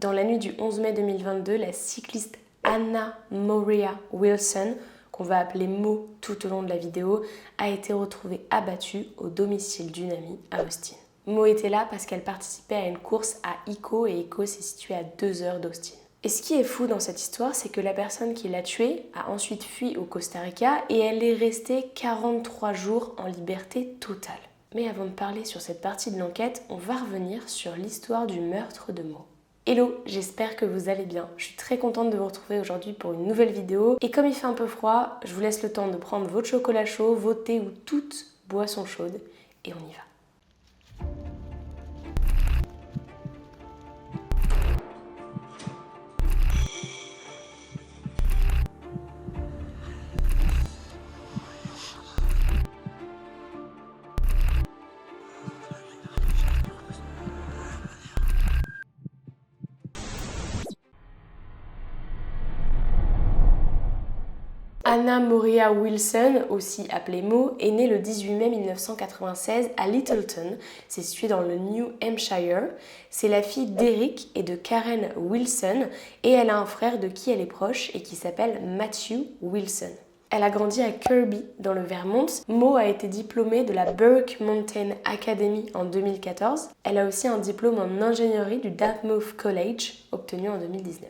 Dans la nuit du 11 mai 2022, la cycliste Anna Maria Wilson, qu'on va appeler Mo tout au long de la vidéo, a été retrouvée abattue au domicile d'une amie à Austin. Mo était là parce qu'elle participait à une course à Ico et Ico s'est situé à 2 heures d'Austin. Et ce qui est fou dans cette histoire, c'est que la personne qui l'a tuée a ensuite fui au Costa Rica et elle est restée 43 jours en liberté totale. Mais avant de parler sur cette partie de l'enquête, on va revenir sur l'histoire du meurtre de Mo. Hello, j'espère que vous allez bien. Je suis très contente de vous retrouver aujourd'hui pour une nouvelle vidéo. Et comme il fait un peu froid, je vous laisse le temps de prendre votre chocolat chaud, votre thé ou toute boisson chaude et on y va. Anna Maria Wilson, aussi appelée Mo, est née le 18 mai 1996 à Littleton, c'est situé dans le New Hampshire. C'est la fille d'Eric et de Karen Wilson et elle a un frère de qui elle est proche et qui s'appelle Matthew Wilson. Elle a grandi à Kirby, dans le Vermont. Mo a été diplômée de la Burke Mountain Academy en 2014. Elle a aussi un diplôme en ingénierie du Dartmouth College, obtenu en 2019.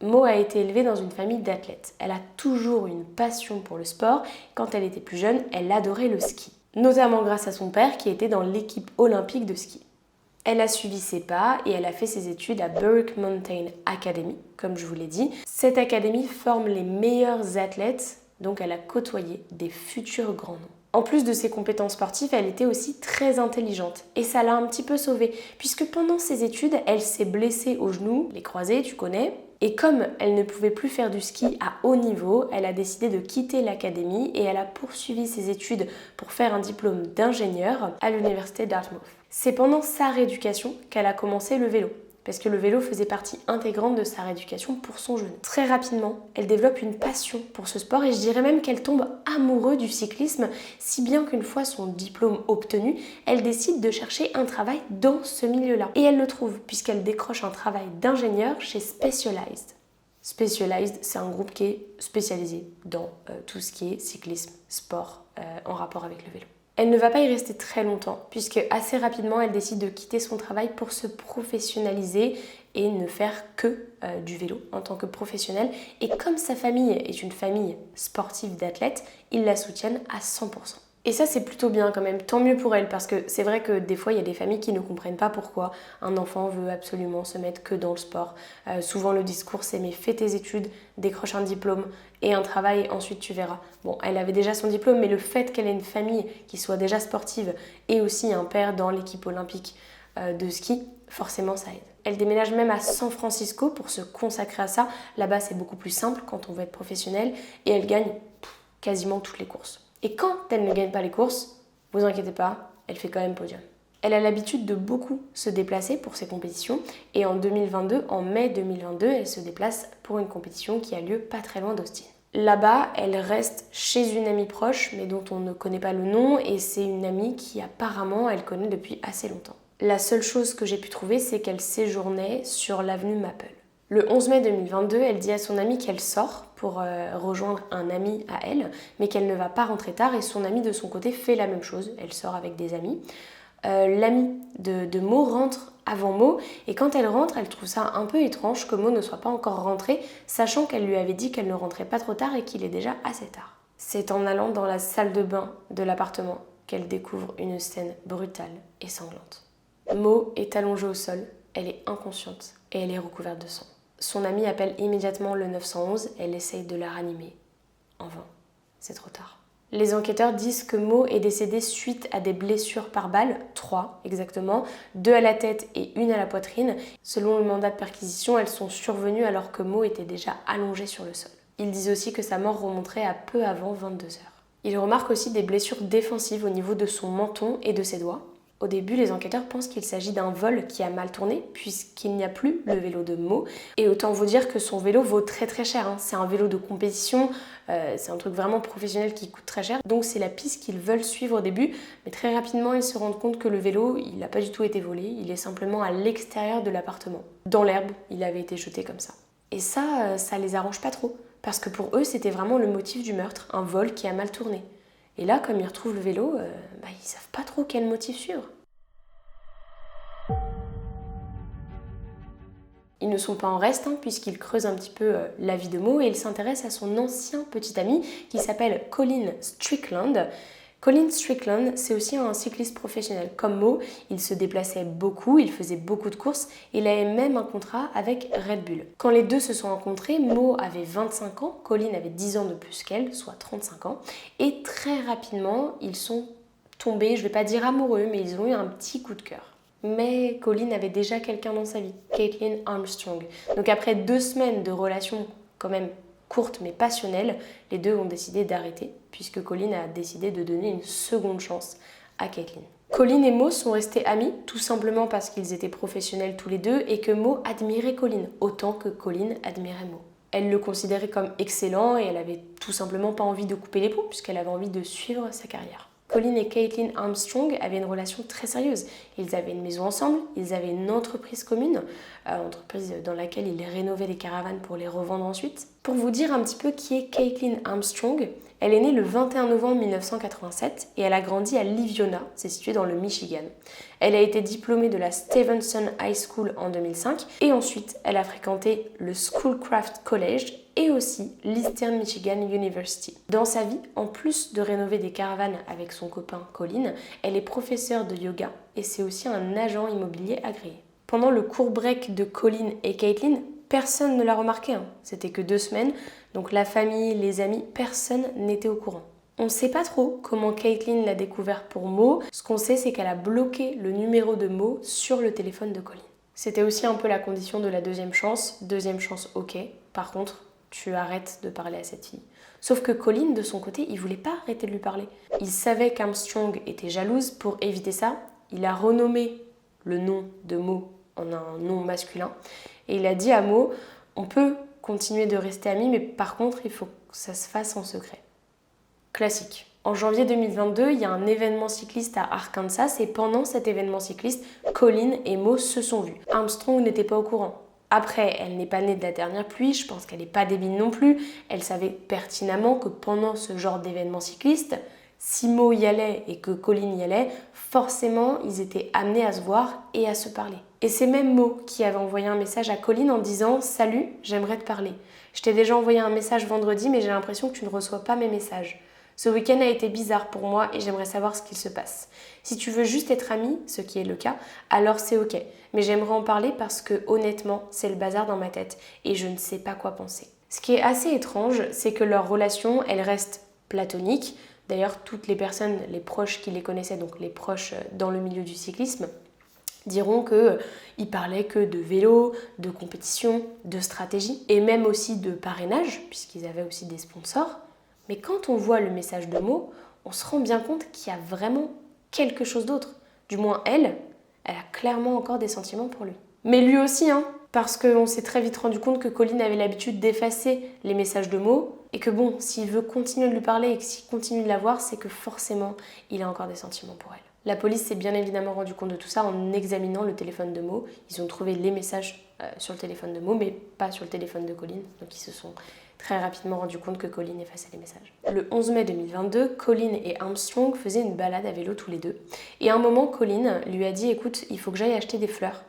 Mo a été élevée dans une famille d'athlètes. Elle a toujours eu une passion pour le sport. Quand elle était plus jeune, elle adorait le ski, notamment grâce à son père qui était dans l'équipe olympique de ski. Elle a suivi ses pas et elle a fait ses études à Burke Mountain Academy, comme je vous l'ai dit. Cette académie forme les meilleurs athlètes, donc elle a côtoyé des futurs grands noms. En plus de ses compétences sportives, elle était aussi très intelligente et ça l'a un petit peu sauvée puisque pendant ses études, elle s'est blessée au genou, les croisés, tu connais. Et comme elle ne pouvait plus faire du ski à haut niveau, elle a décidé de quitter l'académie et elle a poursuivi ses études pour faire un diplôme d'ingénieur à l'université Dartmouth. C'est pendant sa rééducation qu'elle a commencé le vélo, parce que le vélo faisait partie intégrante de sa rééducation pour son genou. Très rapidement, elle développe une passion pour ce sport et je dirais même qu'elle tombe amoureuse du cyclisme, si bien qu'une fois son diplôme obtenu, elle décide de chercher un travail dans ce milieu-là. Et elle le trouve, puisqu'elle décroche un travail d'ingénieur chez Specialized. Specialized, c'est un groupe qui est spécialisé dans tout ce qui est cyclisme, sport en rapport avec le vélo. Elle ne va pas y rester très longtemps puisque assez rapidement elle décide de quitter son travail pour se professionnaliser et ne faire que du vélo en tant que professionnelle. Et comme sa famille est une famille sportive d'athlètes, ils la soutiennent à 100%. Et ça c'est plutôt bien quand même, tant mieux pour elle parce que c'est vrai que des fois il y a des familles qui ne comprennent pas pourquoi un enfant veut absolument se mettre que dans le sport. Souvent le discours c'est mais fais tes études, décroche un diplôme et un travail, ensuite tu verras. Bon, elle avait déjà son diplôme mais le fait qu'elle ait une famille qui soit déjà sportive et aussi un père dans l'équipe olympique de ski, forcément ça aide. Elle déménage même à San Francisco pour se consacrer à ça. Là-bas c'est beaucoup plus simple quand on veut être professionnel et elle gagne quasiment toutes les courses. Et quand elle ne gagne pas les courses, vous inquiétez pas, elle fait quand même podium. Elle a l'habitude de beaucoup se déplacer pour ses compétitions et en mai 2022, elle se déplace pour une compétition qui a lieu pas très loin d'Austin. Là-bas, elle reste chez une amie proche mais dont on ne connaît pas le nom et c'est une amie qui apparemment elle connaît depuis assez longtemps. La seule chose que j'ai pu trouver, c'est qu'elle séjournait sur l'avenue Maple. Le 11 mai 2022, elle dit à son amie qu'elle sort pour rejoindre un ami à elle, mais qu'elle ne va pas rentrer tard et son amie de son côté fait la même chose, elle sort avec des amis. L'amie de Mo rentre avant Mo et quand elle rentre, elle trouve ça un peu étrange que Mo ne soit pas encore rentrée, sachant qu'elle lui avait dit qu'elle ne rentrait pas trop tard et qu'il est déjà assez tard. C'est en allant dans la salle de bain de l'appartement qu'elle découvre une scène brutale et sanglante. Mo est allongée au sol, elle est inconsciente et elle est recouverte de sang. Son amie appelle immédiatement le 911, elle essaye de la ranimer. En vain, c'est trop tard. Les enquêteurs disent que Mo est décédée suite à des blessures par balle, 3 exactement, 2 à la tête et 1 à la poitrine. Selon le mandat de perquisition, elles sont survenues alors que Mo était déjà allongée sur le sol. Ils disent aussi que sa mort remonterait à peu avant 22 heures. Ils remarquent aussi des blessures défensives au niveau de son menton et de ses doigts. Au début, les enquêteurs pensent qu'il s'agit d'un vol qui a mal tourné puisqu'il n'y a plus le vélo de Mo. Et autant vous dire que son vélo vaut très très cher, hein. C'est un vélo de compétition, c'est un truc vraiment professionnel qui coûte très cher. Donc c'est la piste qu'ils veulent suivre au début. Mais très rapidement, ils se rendent compte que le vélo, il n'a pas du tout été volé. Il est simplement à l'extérieur de l'appartement. Dans l'herbe, il avait été jeté comme ça. Et ça les arrange pas trop. Parce que pour eux, c'était vraiment le motif du meurtre, un vol qui a mal tourné. Et là, comme ils retrouvent le vélo, ils savent pas trop quel motif suivre. Ils ne sont pas en reste, hein, puisqu'ils creusent un petit peu la vie de Mo et ils s'intéressent à son ancien petit ami qui s'appelle Colin Strickland. Colin Strickland, c'est aussi un cycliste professionnel. Comme Mo, il se déplaçait beaucoup, il faisait beaucoup de courses et il avait même un contrat avec Red Bull. Quand les deux se sont rencontrés, Mo avait 25 ans, Colin avait 10 ans de plus qu'elle, soit 35 ans. Et très rapidement, ils sont tombés, je ne vais pas dire amoureux, mais ils ont eu un petit coup de cœur. Mais Colin avait déjà quelqu'un dans sa vie, Caitlin Armstrong. Donc après 2 semaines de relation quand même courte mais passionnelle, les deux ont décidé d'arrêter, puisque Colin a décidé de donner une seconde chance à Caitlin. Colin et Mo sont restés amis, tout simplement parce qu'ils étaient professionnels tous les deux et que Mo admirait Colin, autant que Colin admirait Mo. Elle le considérait comme excellent et elle avait tout simplement pas envie de couper les ponts, puisqu'elle avait envie de suivre sa carrière. Colin et Caitlin Armstrong avaient une relation très sérieuse. Ils avaient une maison ensemble, ils avaient une entreprise commune, entreprise dans laquelle ils rénovaient les caravanes pour les revendre ensuite. Pour vous dire un petit peu qui est Caitlin Armstrong, elle est née le 21 novembre 1987 et elle a grandi à Livonia, c'est situé dans le Michigan. Elle a été diplômée de la Stevenson High School en 2005 et ensuite elle a fréquenté le Schoolcraft College et aussi l'Eastern Michigan University. Dans sa vie, en plus de rénover des caravanes avec son copain Colin, elle est professeure de yoga et c'est aussi un agent immobilier agréé. Pendant le court break de Colin et Caitlin, personne ne l'a remarqué, hein. C'était que 2 semaines, donc la famille, les amis, personne n'était au courant. On ne sait pas trop comment Caitlin l'a découvert pour Mo. Ce qu'on sait, c'est qu'elle a bloqué le numéro de Mo sur le téléphone de Colin. C'était aussi un peu la condition de la deuxième chance. Deuxième chance, ok. Par contre, tu arrêtes de parler à cette fille. Sauf que Colin, de son côté, il voulait pas arrêter de lui parler. Il savait qu'Armstrong était jalouse. Pour éviter ça, il a renommé le nom de Mo en un nom masculin. Et il a dit à Mo, on peut continuer de rester amis, mais par contre, il faut que ça se fasse en secret. Classique. En janvier 2022, il y a un événement cycliste à Arkansas et pendant cet événement cycliste, Colin et Mo se sont vus. Armstrong n'était pas au courant. Après, elle n'est pas née de la dernière pluie, je pense qu'elle n'est pas débile non plus. Elle savait pertinemment que pendant ce genre d'événement cycliste, si Mo y allait et que Colin y allait, forcément, ils étaient amenés à se voir et à se parler. Et c'est même Mo qui avait envoyé un message à Colin en disant « Salut, j'aimerais te parler. Je t'ai déjà envoyé un message vendredi, mais j'ai l'impression que tu ne reçois pas mes messages. Ce week-end a été bizarre pour moi et j'aimerais savoir ce qu'il se passe. Si tu veux juste être amie, ce qui est le cas, alors c'est ok. Mais j'aimerais en parler parce que honnêtement, c'est le bazar dans ma tête et je ne sais pas quoi penser. » Ce qui est assez étrange, c'est que leur relation, elle reste platonique. D'ailleurs, toutes les personnes, les proches qui les connaissaient, donc les proches dans le milieu du cyclisme, diront qu'ils parlaient que de vélo, de compétition, de stratégie et même aussi de parrainage, puisqu'ils avaient aussi des sponsors. Mais quand on voit le message de Mo, on se rend bien compte qu'il y a vraiment quelque chose d'autre. Du moins elle a clairement encore des sentiments pour lui. Mais lui aussi, hein, parce qu'on s'est très vite rendu compte que Colin avait l'habitude d'effacer les messages de Mo et que bon, s'il veut continuer de lui parler et que s'il continue de la voir, c'est que forcément, il a encore des sentiments pour elle. La police s'est bien évidemment rendu compte de tout ça en examinant le téléphone de Mo. Ils ont trouvé les messages sur le téléphone de Mo, mais pas sur le téléphone de Colin. Donc ils se sont très rapidement rendu compte que Colin effaçait les messages. Le 11 mai 2022, Colin et Armstrong faisaient une balade à vélo tous les deux. Et à un moment, Colin lui a dit « Écoute, il faut que j'aille acheter des fleurs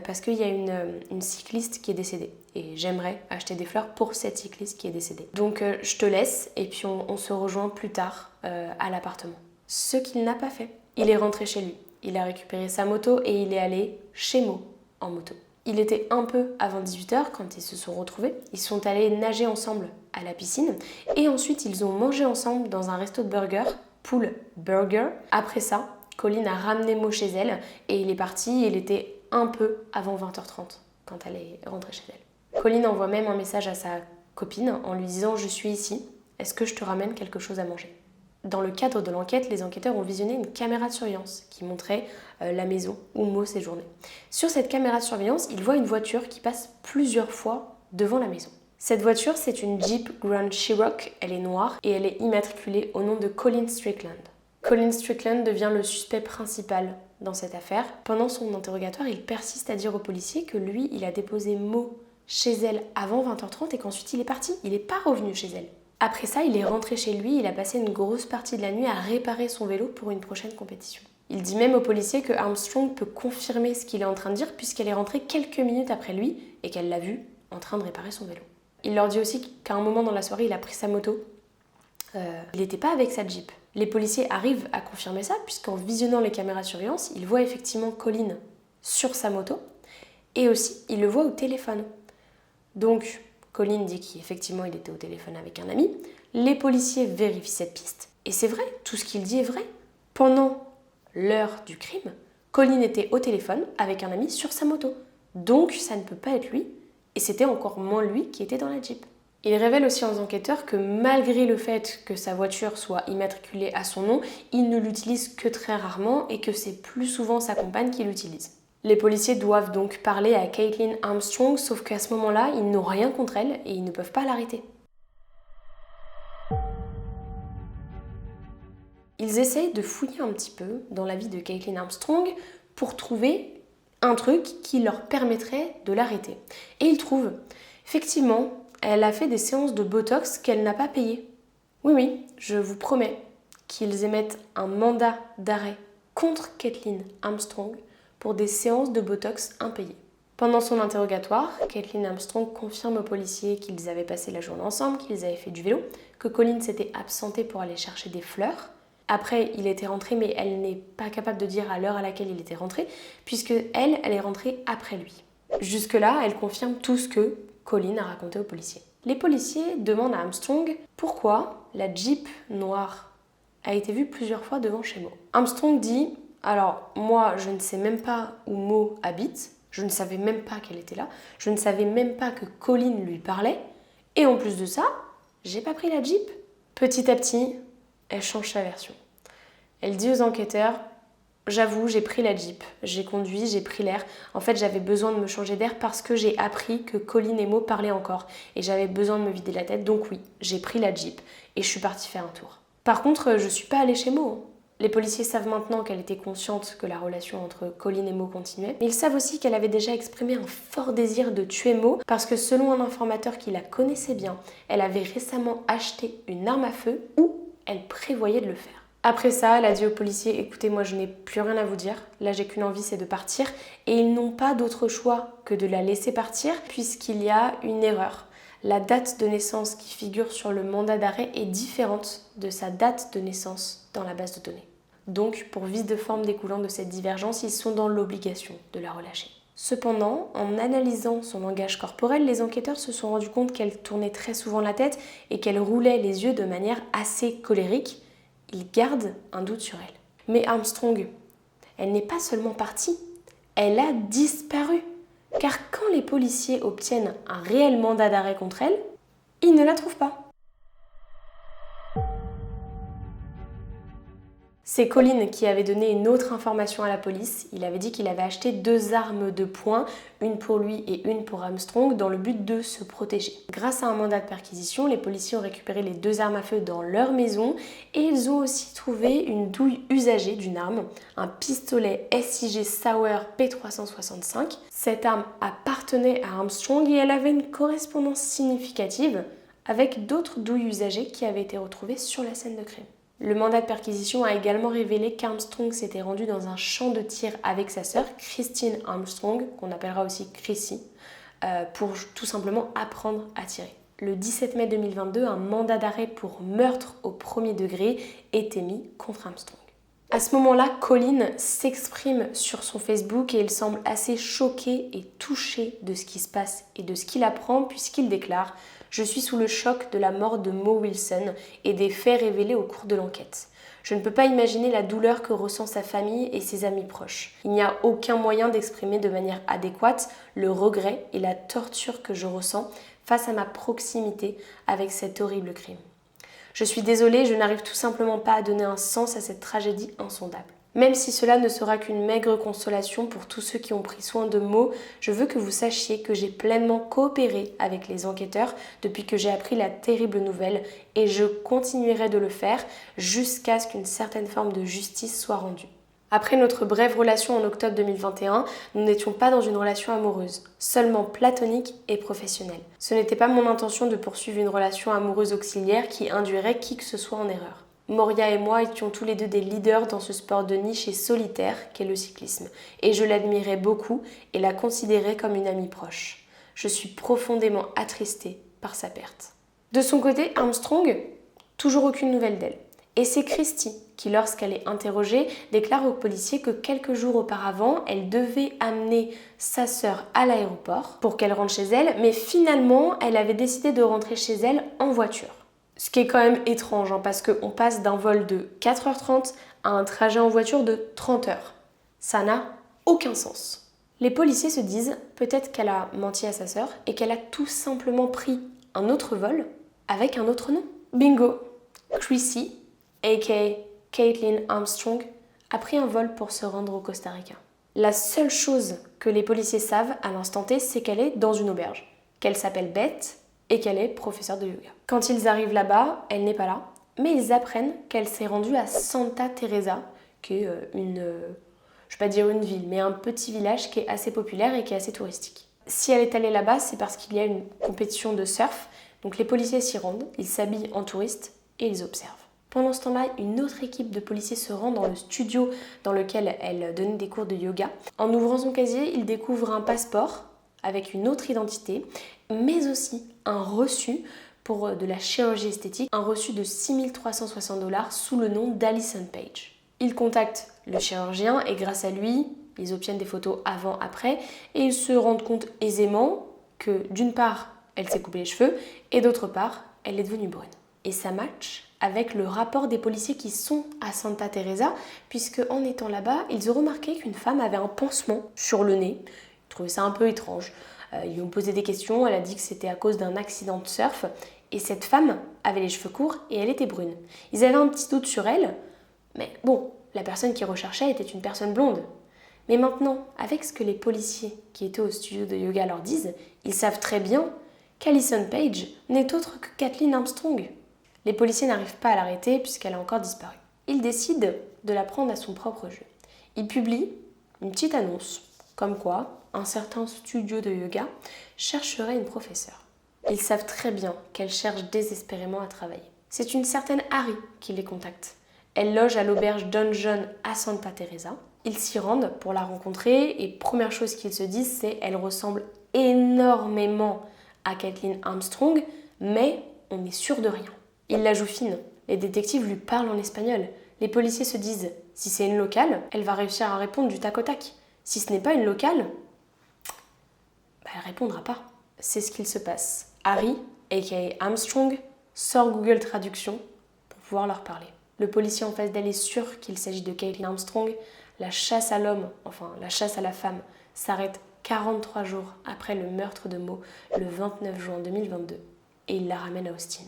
parce qu'il y a une cycliste qui est décédée. Et j'aimerais acheter des fleurs pour cette cycliste qui est décédée. Donc je te laisse et puis on se rejoint plus tard à l'appartement. » Ce qu'il n'a pas fait. Il est rentré chez lui. Il a récupéré sa moto et il est allé chez Mo en moto. Il était un peu avant 18h quand ils se sont retrouvés. Ils sont allés nager ensemble à la piscine et ensuite ils ont mangé ensemble dans un resto de burger, Pool Burger. Après ça, Colin a ramené Mo chez elle et il est parti. Il était un peu avant 20h30 quand elle est rentrée chez elle. Colin envoie même un message à sa copine en lui disant « Je suis ici, est-ce que je te ramène quelque chose à manger ?» Dans le cadre de l'enquête, les enquêteurs ont visionné une caméra de surveillance qui montrait la maison où Mo séjournait. Sur cette caméra de surveillance, ils voient une voiture qui passe plusieurs fois devant la maison. Cette voiture, c'est une Jeep Grand Cherokee, elle est noire et elle est immatriculée au nom de Colin Strickland. Colin Strickland devient le suspect principal dans cette affaire. Pendant son interrogatoire, il persiste à dire aux policiers que lui, il a déposé Mo chez elle avant 20h30 et qu'ensuite il est parti. Il n'est pas revenu chez elle. Après ça, il est rentré chez lui, il a passé une grosse partie de la nuit à réparer son vélo pour une prochaine compétition. Il dit même aux policiers que Armstrong peut confirmer ce qu'il est en train de dire puisqu'elle est rentrée quelques minutes après lui et qu'elle l'a vu en train de réparer son vélo. Il leur dit aussi qu'à un moment dans la soirée, il a pris sa moto. Il n'était pas avec sa Jeep. Les policiers arrivent à confirmer ça puisqu'en visionnant les caméras de surveillance, ils voient effectivement Colin sur sa moto et aussi il le voit au téléphone. Donc Colin dit qu'effectivement il était au téléphone avec un ami. Les policiers vérifient cette piste et c'est vrai, tout ce qu'il dit est vrai. Pendant l'heure du crime, Colin était au téléphone avec un ami sur sa moto. Donc ça ne peut pas être lui et c'était encore moins lui qui était dans la Jeep. Il révèle aussi aux enquêteurs que malgré le fait que sa voiture soit immatriculée à son nom, il ne l'utilise que très rarement et que c'est plus souvent sa compagne qui l'utilise. Les policiers doivent donc parler à Caitlin Armstrong, sauf qu'à ce moment-là, ils n'ont rien contre elle et ils ne peuvent pas l'arrêter. Ils essayent de fouiller un petit peu dans la vie de Caitlin Armstrong pour trouver un truc qui leur permettrait de l'arrêter. Et ils trouvent, effectivement, elle a fait des séances de Botox qu'elle n'a pas payées. Oui, je vous promets qu'ils émettent un mandat d'arrêt contre Caitlin Armstrong pour des séances de Botox impayées. Pendant son interrogatoire, Caitlin Armstrong confirme aux policiers qu'ils avaient passé la journée ensemble, qu'ils avaient fait du vélo, que Colin s'était absenté pour aller chercher des fleurs. Après, il était rentré, mais elle n'est pas capable de dire à l'heure à laquelle il était rentré, puisque elle est rentrée après lui. Jusque-là, elle confirme tout ce que Colin a raconté aux policiers. Les policiers demandent à Armstrong pourquoi la Jeep noire a été vue plusieurs fois devant chez Mo. Armstrong dit « Alors, moi, je ne sais même pas où Mo habite, je ne savais même pas qu'elle était là, je ne savais même pas que Colin lui parlait, et en plus de ça, j'ai pas pris la Jeep. » Petit à petit, elle change sa version. Elle dit aux enquêteurs « J'avoue, j'ai pris la Jeep, j'ai conduit, j'ai pris l'air. En fait, j'avais besoin de me changer d'air parce que j'ai appris que Colin et Mo parlaient encore et j'avais besoin de me vider la tête. Donc oui, j'ai pris la Jeep et je suis partie faire un tour. Par contre, je suis pas allée chez Mo. Les policiers savent maintenant qu'elle était consciente que la relation entre Colin et Mo continuait, mais ils savent aussi qu'elle avait déjà exprimé un fort désir de tuer Mo parce que selon un informateur qui la connaissait bien, elle avait récemment acheté une arme à feu ou elle prévoyait de le faire. Après ça, elle a dit aux policiers « Écoutez, moi je n'ai plus rien à vous dire, là j'ai qu'une envie, c'est de partir » et ils n'ont pas d'autre choix que de la laisser partir puisqu'il y a une erreur. La date de naissance qui figure sur le mandat d'arrêt est différente de sa date de naissance dans la base de données. Donc, pour vice de forme découlant de cette divergence, ils sont dans l'obligation de la relâcher. Cependant, en analysant son langage corporel, les enquêteurs se sont rendus compte qu'elle tournait très souvent la tête et qu'elle roulait les yeux de manière assez colérique. Ils gardent un doute sur elle. Mais Armstrong, elle n'est pas seulement partie, elle a disparu. Car quand les policiers obtiennent un réel mandat d'arrêt contre elle, ils ne la trouvent pas. C'est Colin qui avait donné une autre information à la police. Il avait dit qu'il avait acheté 2 armes de poing, une pour lui et une pour Armstrong, dans le but de se protéger. Grâce à un mandat de perquisition, les policiers ont récupéré les 2 armes à feu dans leur maison et ils ont aussi trouvé une douille usagée d'une arme, un pistolet SIG Sauer P365. Cette arme appartenait à Armstrong et elle avait une correspondance significative avec d'autres douilles usagées qui avaient été retrouvées sur la scène de crime. Le mandat de perquisition a également révélé qu'Armstrong s'était rendu dans un champ de tir avec sa sœur, Christine Armstrong, qu'on appellera aussi Chrissy, pour tout simplement apprendre à tirer. Le 17 mai 2022, un mandat d'arrêt pour meurtre au premier degré est émis contre Armstrong. À ce moment-là, Colin s'exprime sur son Facebook et il semble assez choqué et touché de ce qui se passe et de ce qu'il apprend puisqu'il déclare « Je suis sous le choc de la mort de Mo Wilson et des faits révélés au cours de l'enquête. Je ne peux pas imaginer la douleur que ressent sa famille et ses amis proches. Il n'y a aucun moyen d'exprimer de manière adéquate le regret et la torture que je ressens face à ma proximité avec cet horrible crime. Je suis désolée, je n'arrive tout simplement pas à donner un sens à cette tragédie insondable. Même si cela ne sera qu'une maigre consolation pour tous ceux qui ont pris soin de Mo, je veux que vous sachiez que j'ai pleinement coopéré avec les enquêteurs depuis que j'ai appris la terrible nouvelle et je continuerai de le faire jusqu'à ce qu'une certaine forme de justice soit rendue. Après notre brève relation en octobre 2021, nous n'étions pas dans une relation amoureuse, seulement platonique et professionnelle. Ce n'était pas mon intention de poursuivre une relation amoureuse auxiliaire qui induirait qui que ce soit en erreur. Moria et moi étions tous les deux des leaders dans ce sport de niche et solitaire qu'est le cyclisme, et je l'admirais beaucoup et la considérais comme une amie proche. Je suis profondément attristée par sa perte. De son côté, Armstrong, toujours aucune nouvelle d'elle. Et c'est Christy qui, lorsqu'elle est interrogée, déclare aux policiers que quelques jours auparavant, elle devait amener sa sœur à l'aéroport pour qu'elle rentre chez elle, mais finalement, elle avait décidé de rentrer chez elle en voiture. Ce qui est quand même étrange, parce qu'on passe d'un vol de 4h30 à un trajet en voiture de 30 heures. Ça n'a aucun sens. Les policiers se disent peut-être qu'elle a menti à sa sœur et qu'elle a tout simplement pris un autre vol avec un autre nom. Bingo! Chrissy, aka Caitlin Armstrong, a pris un vol pour se rendre au Costa Rica. La seule chose que les policiers savent à l'instant T, c'est qu'elle est dans une auberge, qu'elle s'appelle Beth et qu'elle est professeure de yoga. Quand ils arrivent là-bas, elle n'est pas là, mais ils apprennent qu'elle s'est rendue à Santa Teresa, qui est je ne vais pas dire une ville, mais un petit village qui est assez populaire et qui est assez touristique. Si elle est allée là-bas, c'est parce qu'il y a une compétition de surf, donc les policiers s'y rendent, ils s'habillent en touristes et ils observent. Pendant ce temps-là, une autre équipe de policiers se rend dans le studio dans lequel elle donnait des cours de yoga. En ouvrant son casier, ils découvrent un passeport avec une autre identité, mais aussi un reçu pour de la chirurgie esthétique, un reçu de 6 360 $ sous le nom d'Alison Page. Ils contactent le chirurgien et grâce à lui, ils obtiennent des photos avant-après et ils se rendent compte aisément que d'une part, elle s'est coupé les cheveux et d'autre part, elle est devenue brune. Et ça match avec le rapport des policiers qui sont à Santa Teresa, puisque en étant là-bas, ils ont remarqué qu'une femme avait un pansement sur le nez. Ils trouvaient ça un peu étrange. Ils lui ont posé des questions, elle a dit que c'était à cause d'un accident de surf, et cette femme avait les cheveux courts et elle était brune. Ils avaient un petit doute sur elle, mais bon, la personne qui recherchait était une personne blonde. Mais maintenant, avec ce que les policiers qui étaient au studio de yoga leur disent, ils savent très bien qu'Alison Page n'est autre que Kathleen Armstrong. Les policiers n'arrivent pas à l'arrêter puisqu'elle a encore disparu. Ils décident de la prendre à son propre jeu. Ils publient une petite annonce, comme quoi un certain studio de yoga chercherait une professeure. Ils savent très bien qu'elle cherche désespérément à travailler. C'est une certaine Harry qui les contacte. Elle loge à l'auberge Don John à Santa Teresa. Ils s'y rendent pour la rencontrer et première chose qu'ils se disent, c'est qu'elle ressemble énormément à Kathleen Armstrong, mais on n'est sûr de rien. Il la joue fine. Les détectives lui parlent en espagnol. Les policiers se disent, si c'est une locale, elle va réussir à répondre du tac au tac. Si ce n'est pas une locale, elle répondra pas. C'est ce qu'il se passe. Harry, aka Armstrong, sort Google Traduction pour pouvoir leur parler. Le policier en face d'elle est sûr qu'il s'agit de Caitlin Armstrong. La chasse à l'homme, enfin la chasse à la femme, s'arrête 43 jours après le meurtre de Mo, le 29 juin 2022, et il la ramène à Austin.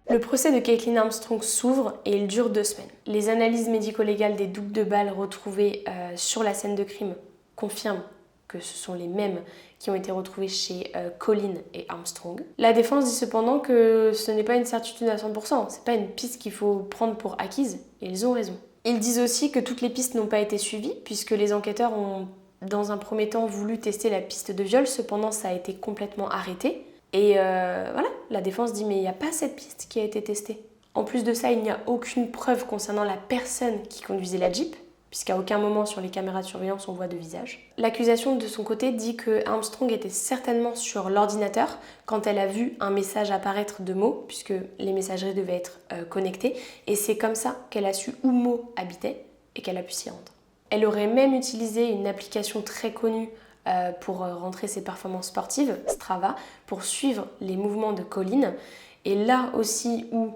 Le procès de Caitlin Armstrong s'ouvre et il dure 2 semaines. Les analyses médico-légales des doubles de balles retrouvées sur la scène de crime confirment que ce sont les mêmes qui ont été retrouvés chez Colin et Armstrong. La défense dit cependant que ce n'est pas une certitude à 100%, c'est pas une piste qu'il faut prendre pour acquise, et ils ont raison. Ils disent aussi que toutes les pistes n'ont pas été suivies, puisque les enquêteurs ont dans un premier temps voulu tester la piste de viol, cependant ça a été complètement arrêté. Et voilà, la défense dit mais il n'y a pas cette piste qui a été testée. En plus de ça, il n'y a aucune preuve concernant la personne qui conduisait la Jeep, puisqu'à aucun moment sur les caméras de surveillance on voit de visage. L'accusation de son côté dit que Armstrong était certainement sur l'ordinateur quand elle a vu un message apparaître de Mo, puisque les messageries devaient être connectées, et c'est comme ça qu'elle a su où Mo habitait et qu'elle a pu s'y rendre. Elle aurait même utilisé une application très connue pour rentrer ses performances sportives, Strava, pour suivre les mouvements de Colin. Et là aussi où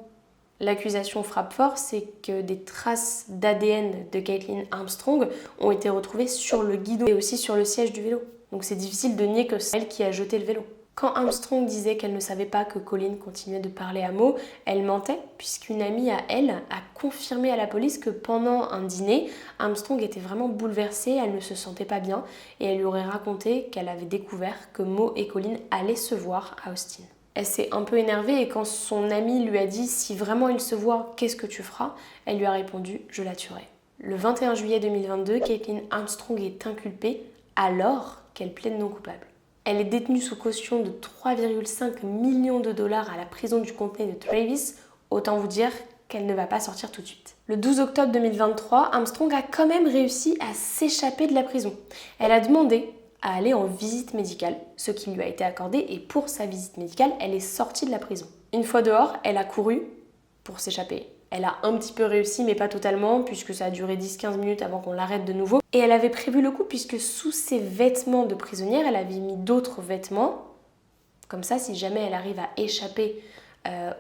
l'accusation frappe fort, c'est que des traces d'ADN de Caitlin Armstrong ont été retrouvées sur le guidon et aussi sur le siège du vélo. Donc c'est difficile de nier que c'est elle qui a jeté le vélo. Quand Armstrong disait qu'elle ne savait pas que Colin continuait de parler à Mo, elle mentait puisqu'une amie à elle a confirmé à la police que pendant un dîner, Armstrong était vraiment bouleversée, elle ne se sentait pas bien et elle lui aurait raconté qu'elle avait découvert que Mo et Colin allaient se voir à Austin. Elle s'est un peu énervée et quand son amie lui a dit « Si vraiment ils se voient, qu'est-ce que tu feras ?» Elle lui a répondu « Je la tuerai ». Le 21 juillet 2022, Caitlin Armstrong est inculpée alors qu'elle plaide non coupable. Elle est détenue sous caution de 3,5 millions de dollars à la prison du comté de Travis. Autant vous dire qu'elle ne va pas sortir tout de suite. Le 12 octobre 2023, Armstrong a quand même réussi à s'échapper de la prison. Elle a demandé à aller en visite médicale, ce qui lui a été accordé, et pour sa visite médicale, elle est sortie de la prison. Une fois dehors, elle a couru pour s'échapper. Elle a un petit peu réussi, mais pas totalement, puisque ça a duré 10-15 minutes avant qu'on l'arrête de nouveau. Et elle avait prévu le coup, puisque sous ses vêtements de prisonnière, elle avait mis d'autres vêtements. Comme ça, si jamais elle arrive à échapper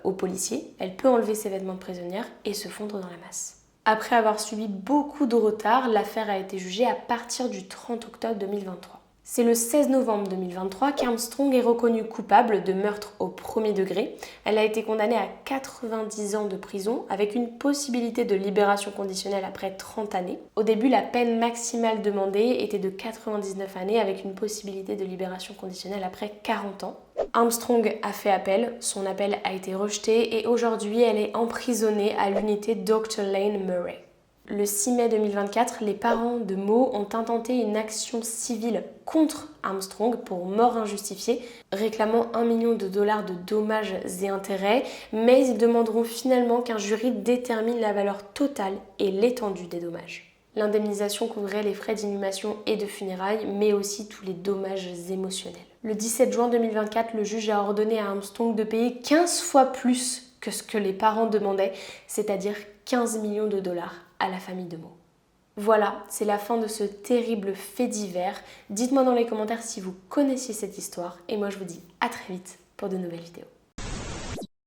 aux policiers, elle peut enlever ses vêtements de prisonnière et se fondre dans la masse. Après avoir subi beaucoup de retard, l'affaire a été jugée à partir du 30 octobre 2023. C'est le 16 novembre 2023 qu'Armstrong est reconnue coupable de meurtre au premier degré. Elle a été condamnée à 90 ans de prison avec une possibilité de libération conditionnelle après 30 années. Au début, la peine maximale demandée était de 99 années avec une possibilité de libération conditionnelle après 40 ans. Armstrong a fait appel, son appel a été rejeté et aujourd'hui elle est emprisonnée à l'unité Dr. Lane Murray. Le 6 mai 2024, les parents de Mo ont intenté une action civile contre Armstrong pour mort injustifiée, réclamant 1 million de dollars de dommages et intérêts, mais ils demanderont finalement qu'un jury détermine la valeur totale et l'étendue des dommages. L'indemnisation couvrait les frais d'inhumation et de funérailles, mais aussi tous les dommages émotionnels. Le 17 juin 2024, le juge a ordonné à Armstrong de payer 15 fois plus que ce que les parents demandaient, c'est-à-dire 15 millions de dollars à la famille de Mo. Voilà, c'est la fin de ce terrible fait divers. Dites-moi dans les commentaires si vous connaissiez cette histoire et moi je vous dis à très vite pour de nouvelles vidéos.